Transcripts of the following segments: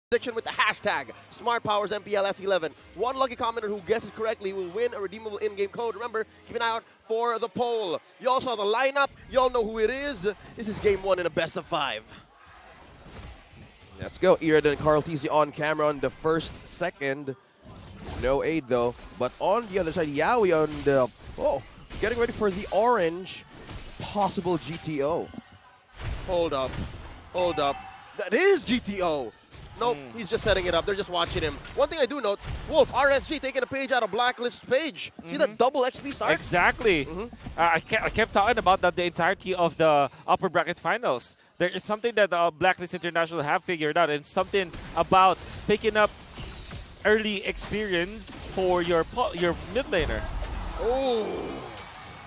prediction with the hashtag SmartPowers MPL S11. One lucky commenter who guesses correctly will win a redeemable in-game code. Remember, keep an eye out for the poll. You all saw the lineup. You all know who it is. This is game one in a best of 5. Let's go. Iradan and Carl TZ on camera on the first second. No aid though. But on the other side, Yawi on the getting ready for the orange possible GTO. Hold up. Hold up. That is GTO. Nope, he's just setting it up. They're just watching him. One thing I do note, Wolf, RSG taking a page out of Blacklist page. See that double XP start? Exactly. I kept talking about that the entirety of the upper bracket finals. There is something that Blacklist International have figured out, and something about picking up early experience for your mid laner. Oh.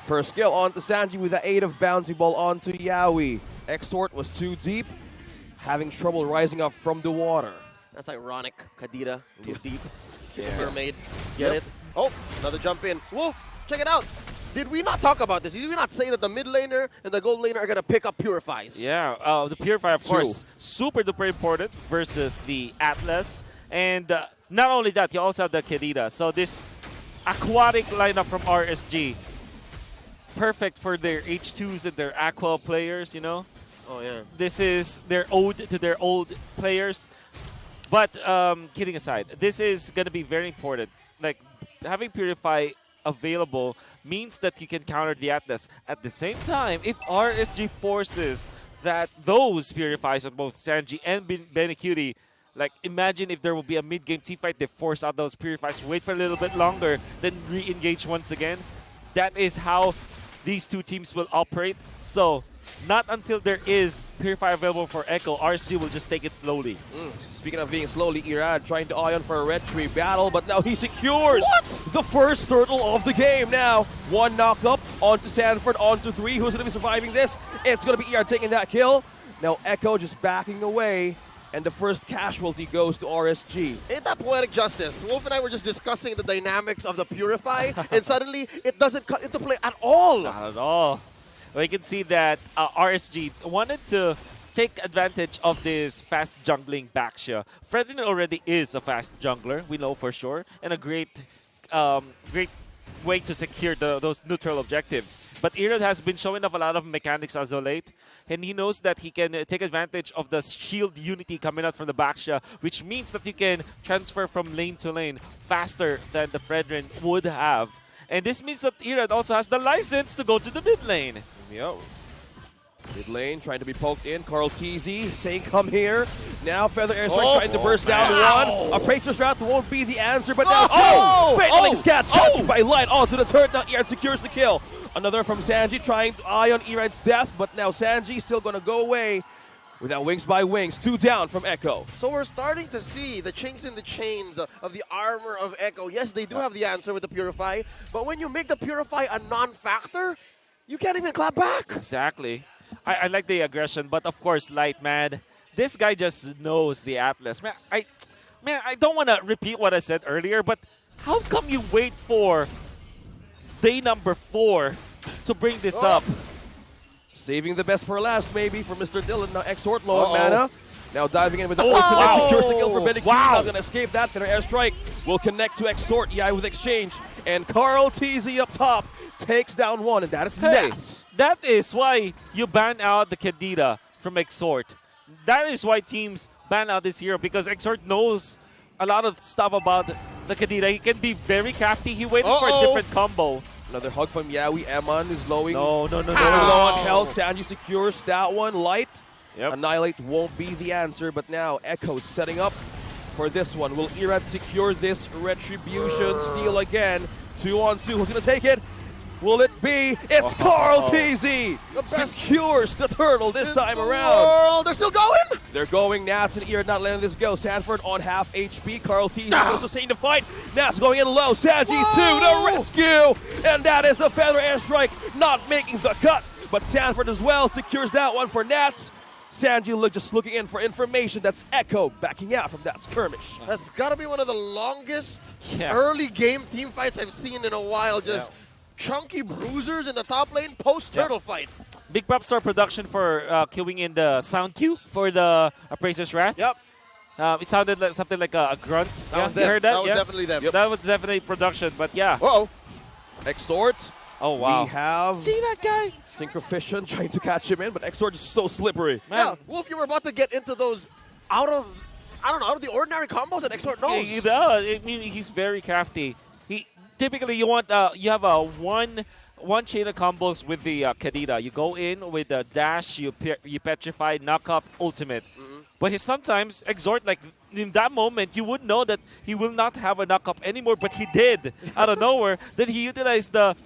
First skill onto Sanji with the aid of bouncing ball onto Yawi. Extort was too deep, having trouble rising up from the water. That's ironic. Kadira, too deep. Yeah. Mermaid. Get it? Oh, another jump in. Wolf, check it out. Did we not talk about this? Did we not say that the mid laner and the gold laner are going to pick up Purifies? Yeah, the Purify, of course, super duper important versus the Atlas. And not only that, you also have the Kedida. So this aquatic lineup from RSG, perfect for their H2s and their Aqua players, you know? Oh, yeah. This is their ode to their old players. But kidding aside, this is going to be very important. Like, having Purify available means that you can counter the Atlas. At the same time, if RSG forces that those Purifies on both Sanji and Benecutie, like, imagine if there will be a mid-game team fight, they force out those Purifies, wait for a little bit longer, then re-engage once again. That is how these two teams will operate. So, not until there is Purify available for Echo, RSG will just take it slowly. Speaking of being slowly, Irad trying to ion for a red tree battle, but now he secures the first turtle of the game. Now, one knocked up onto Sanford, onto 3. Who's going to be surviving this? It's going to be Irad taking that kill. Now, Echo just backing away, and the first casualty goes to RSG. Ain't that poetic justice? Wolf and I were just discussing the dynamics of the Purify, and suddenly it doesn't come into play at all. Not at all. We can see that RSG wanted to take advantage of this fast jungling Baxia. Fredrin already is a fast jungler, we know for sure, and a great way to secure those neutral objectives. But Irad has been showing off a lot of mechanics as of late, and he knows that he can take advantage of the shield unity coming out from the Baxia, which means that you can transfer from lane to lane faster than the Fredrin would have. And this means that Irad also has the license to go to the mid lane. Yo. Mid lane trying to be poked in. Carl TZ saying come here. Now Feather Airstrike trying to burst down one. Appraiser's Wrath won't be the answer, but now Fatalik Scats captured by Light onto the turret. Now Irad secures the kill. Another from Sanji trying to eye on Irad's death, but now Sanji still going to go away without wings by wings. 2 down from Echo. So we're starting to see the chinks in the chains of the armor of Echo. Yes, they do have the answer with the Purify, but when you make the Purify a non-factor, you can't even clap back. Exactly. I like the aggression, but of course, Light, man, this guy just knows the Atlas. Man, I don't want to repeat what I said earlier, but how come you wait for day number 4 to bring this up? Saving the best for last, maybe, for Mr. Dylan. Now Exhort low on mana. Now diving in with the ultimate, secures the kill for Benecutie. Not going to escape that. Then Airstrike will connect to Exhort. Yeah, with exchange. And Carl TZ up top takes down one, and that is Nats. That is why you ban out the Kedida from Exhort. That is why teams ban out this hero, because Exhort knows a lot of stuff about the Kedida. He can be very crafty. He waited for a different combo. Another hug from Yawi. Eman is lowing. No. Going low on health. Sanji secures that one. Light. Yep. Annihilate won't be the answer, but now Echo setting up for this one. Will Irad secure this retribution? Steal again. 2 on 2. Who's going to take it? Will it be? It's Carl TZ! Secures the turtle this time around. They're still going? They're going. Nats and Irad not letting this go. Sanford on half HP. Carl TZ still sustaining the fight. Nats going in low. Sanji to the rescue! And that is the Feather Airstrike not making the cut. But Sanford as well secures that one for Nats. Sanji just looking in for information. That's Echo backing out from that skirmish. That's got to be one of the longest early game team fights I've seen in a while. Just chunky bruisers in the top lane post-turtle fight. Big props to our production for queuing in the sound cue for the Appraiser's Wrath. Yep. It sounded like something like a grunt. That was You them. heard that? That was Yeah. definitely them. That was definitely production, but yeah. Uh-oh. Exort. Oh, wow. We have See that guy? Synchrovision trying to catch him in, but Exort is so slippery. Man. Yeah, Wolf, you were about to get into those out of the ordinary combos that Exort knows. He does. I mean, he's very crafty. He typically you have a one chain of combos with the Kadita. You go in with the dash, you petrify, knock up, ultimate. But sometimes Exort, like in that moment, you would know that he will not have a knock up anymore, but he did out of nowhere. Then he utilized the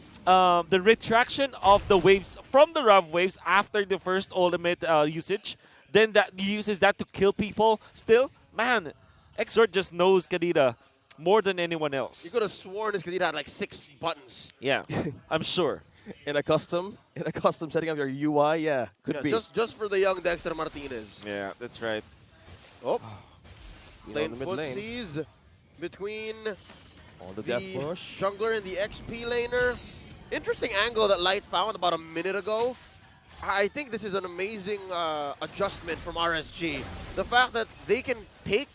retraction of the waves from the Rav waves after the first ultimate usage. Then he uses that to kill people. Still, man, Exort just knows Kadita more than anyone else. You could have sworn his Kadita had like 6 buttons. Yeah, I'm sure. In a custom setting up your UI, yeah, could be. Just for the young Dexter Martinez. Yeah, that's right. Oh, You know, lane in the mid lane. footsies between On the the death push. jungler and the XP laner. Interesting angle that Light found about a minute ago. I think this is an amazing adjustment from RSG. The fact that they can take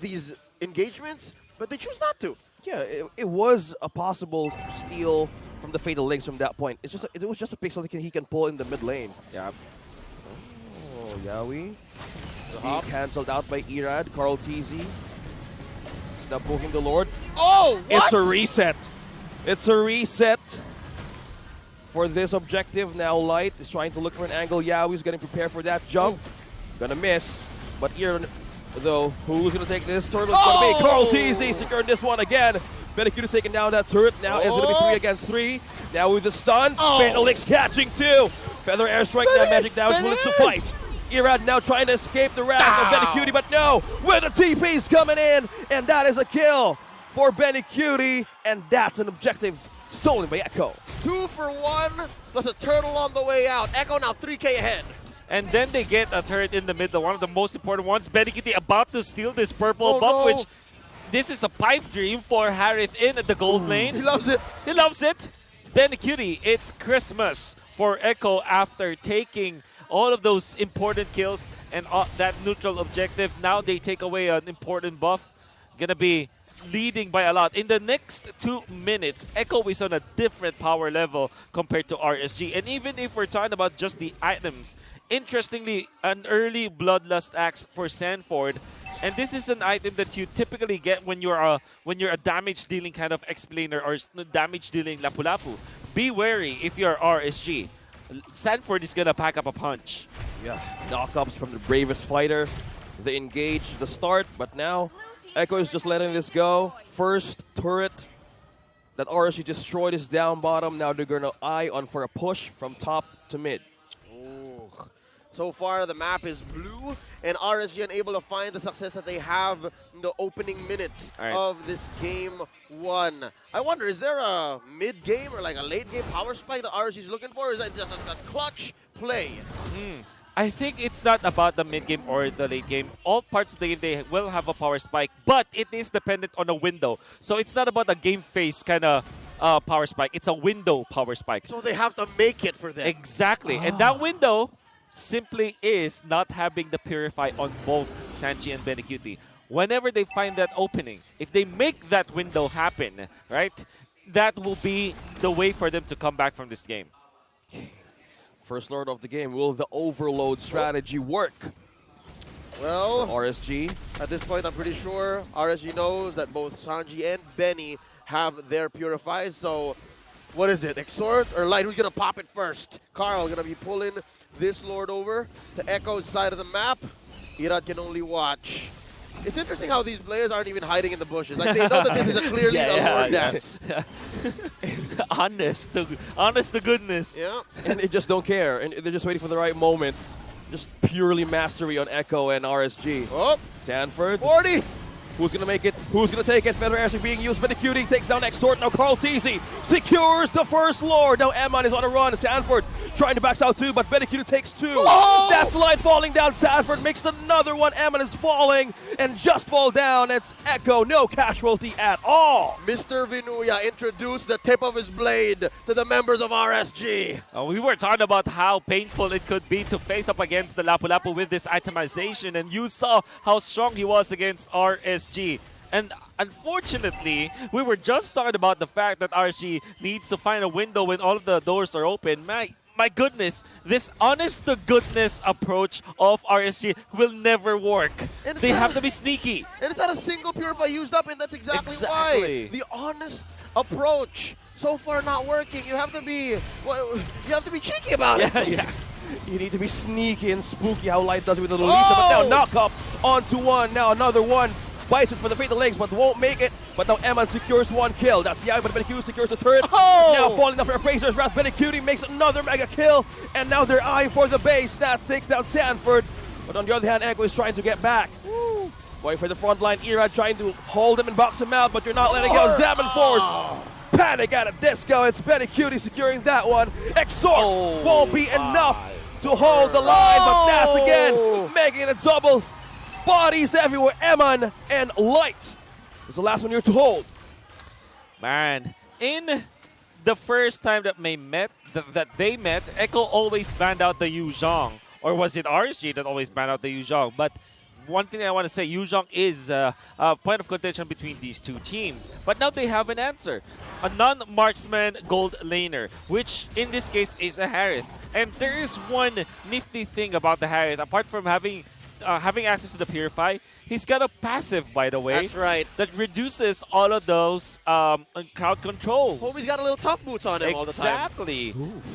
these engagements, but they choose not to. Yeah, it was a possible steal from the Fatal Links from that point. It was just a pixel he can pull in the mid lane. Yeah. Oh, Yawi. hop. Being cancelled out by Irad. Carl TZ. Stop poking the Lord. Oh, what? It's a reset. It's a reset for this objective. Now Light is trying to look for an angle. Yawi's getting prepared for that jump. Gonna miss. But Irad, though, who's gonna take this turret? It's gonna be Carl TZ securing this one again. Benikuta taking down that turret. Now it's gonna be 3 against 3. Now with the stun. Fatal Links catching 2. Feather airstrike. Now magic damage. Will it suffice? Irad now trying to escape the wrath of Benikuta, but no, with the TP's coming in, and that is a kill for Benikuta, and that's an objective stolen by Echo. 2 for 1, plus a turtle on the way out. Echo now 3K ahead. And then they get a turret in the middle, one of the most important ones. Benikuta about to steal this purple buff, which this is a pipe dream for Harith in at the gold lane. He loves it. He loves it. Benikuta, it's Christmas for Echo after taking all of those important kills and that neutral objective. Now they take away an important buff. Gonna be leading by a lot. In the next 2 minutes, Echo is on a different power level compared to RSG. And even if we're talking about just the items, interestingly, an early Bloodlust Axe for Sanford. And this is an item that you typically get when you're a damage-dealing kind of explainer or damage-dealing Lapu-Lapu. Be wary if you're RSG. Sanford is gonna pack up a punch. Yeah, knockups from the bravest fighter. They engage the start, but now Echo is just letting this go. First turret that RSG destroyed is down bottom. Now they're gonna eye on for a push from top to mid. Ooh. So far, the map is blue, and RSG unable to find the success that they have in the opening minutes of this game 1. I wonder, is there a mid-game or like a late-game power spike that RSG is looking for, or is that just a clutch play? I think it's not about the mid-game or the late game. All parts of the game, they will have a power spike, but it is dependent on a window. So it's not about a game phase kind of power spike. It's a window power spike. So they have to make it for them. Exactly. And that window simply is not having the Purify on both Sanji and Benikuta. Whenever they find that opening, if they make that window happen, right, that will be the way for them to come back from this game. First Lord of the game. Will the overload strategy work? Well, RSG. at this point, I'm pretty sure RSG knows that both Sanji and Benny have their Purifies. So, what is it? Exort or Light? Who's going to pop it first? Carl going to be pulling this Lord over to Echo's side of the map. Irad can only watch. It's interesting how these players aren't even hiding in the bushes. Like, they know that this is a clearly a Lord dance. honest to goodness. Yeah. And they just don't care. And they're just waiting for the right moment. Just purely mastery on Echo and RSG. Oh, Sanford. 40. Who's going to make it? Who's going to take it? Feather Airstrike being used. Benikuta takes down Exort. Now Carl TZ secures the first Lord. Now Eman is on a run. Sanford trying to back out too, but Benikita takes two. Oh! That slide falling down. Sanford makes another one. Eman is falling and just fall down. It's Echo, no casualty at all. Mr. Vinuya introduced the tip of his blade to the members of RSG. We were talking about how painful it could be to face up against the Lapu-Lapu with this itemization, and you saw how strong he was against RSG. And unfortunately, we were just talking about the fact that RSG needs to find a window when all of the doors are open. My goodness, this honest-to-goodness approach of RSG will never work. They have to be sneaky. And it's not a single Purify used up, and that's exactly why. The honest approach so far not working. You have to be, well, you have to be cheeky about it. Yeah. You need to be sneaky and spooky how Light does it with the Lolita, but now knock up onto one. Now another one. Bites it for the fatal legs, but won't make it. But now Eman secures one kill. That's Yao, but Benikudi secures the third. Now falling down for Appraiser's Wrath. Benikudi makes another mega kill. And now they're eyeing for the base. That takes down Sanford. But on the other hand, Echo is trying to get back. Going for the front line. Era trying to hold him and box him out, but you're not letting go. Zaman Force. Panic at a disco. It's Benikudi securing that one. Exort won't be enough to hold the line, but that's again making it a double. Bodies everywhere. Eman and Light is the last one here to hold. Man, in the first time that they met, Echo always banned out the Yu Zhong. Or was it RSG that always banned out the Yu Zhong? But one thing I want to say, Yu Zhong is a point of contention between these two teams. But now they have an answer. A non-marksman gold laner, which in this case is a Harith. And there is one nifty thing about the Harith, apart from having access to the Purify, he's got a passive, by the way. That's right. That reduces all of those crowd controls. Homie's got a little tough boots on him all the time. Exactly.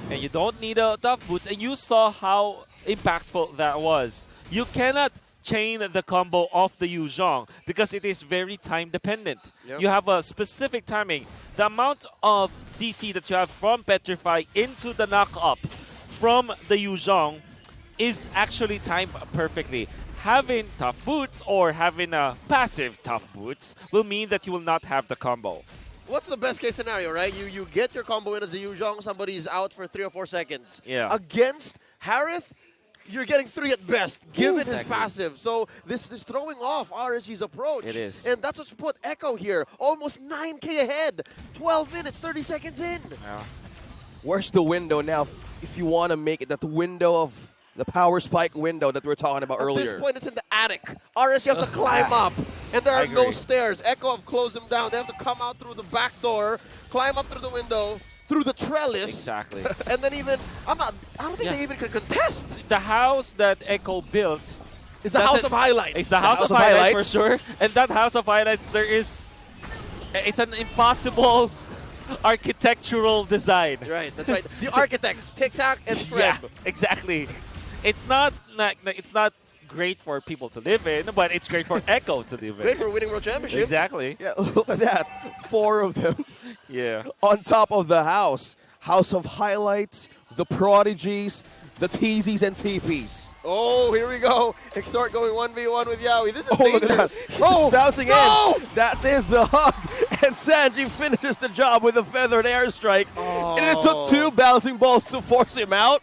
And you don't need a tough boots. And you saw how impactful that was. You cannot chain the combo of the Yu Zhong because it is very time dependent. Yep. You have a specific timing. The amount of CC that you have from Petrify into the knock-up from the Yu Zhong is actually timed perfectly. Having tough boots or having a passive tough boots will mean that you will not have the combo. What's the best case scenario, right? You get your combo in as a Yu Zhong, somebody's out for 3 or 4 seconds. Yeah. Against Harith, you're getting 3 at best, given his Exactly. passive. So this is throwing off RSG's approach. It is. And that's what's put Echo here, almost 9K ahead. 12 minutes, 30 seconds in. Yeah. Where's the window now if you want to make it that window of the power spike window that we were talking about earlier? At this point, it's in the attic. RSG have to climb up, and there I are no agree. stairs. Echo have closed them down. They have to come out through the back door, climb up through the window, through the trellis. Exactly. And then even, I don't think they even can contest. The house that Echo built It's the House of Highlights. It's the House of Highlights for sure. And that House of Highlights, it's an impossible architectural design. Right, that's right. The architects, Tic Tac and Fred. Yeah, exactly. It's not great for people to live in, but it's great for Echo to live in. Great for winning world championships. Exactly. Yeah, look at that. 4 of them Yeah. on top of the house. House of Highlights, the Prodigies, the TZs and TPs. Oh, here we go. Exort going 1v1 with Yaoi. This is Oh, look at that. dangerous. He's just bouncing no! in. That is the hug. And Sanji finishes the job with a feathered airstrike. And it took 2 bouncing balls to force him out.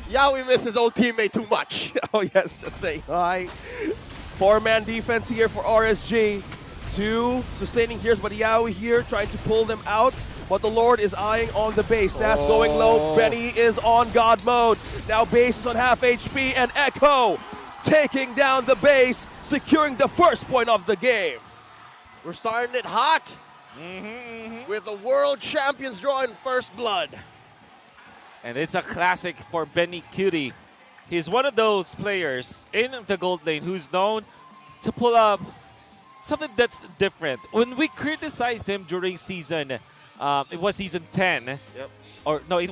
Yaoi missed his old teammate too much. Oh, yes, just saying hi. 4-man defense here for RSG. 2 sustaining here's, but Yaoi here trying to pull them out. But the Lord is eyeing on the base. That's going low. Benny is on God mode. Now base is on half HP, and Echo taking down the base, securing the first point of the game. We're starting it hot with the world champions drawing first blood. And it's a classic for Benny Cutie. He's one of those players in the gold lane who's known to pull up something that's different. When we criticized him during season, it was season 10. Yep. Or no, it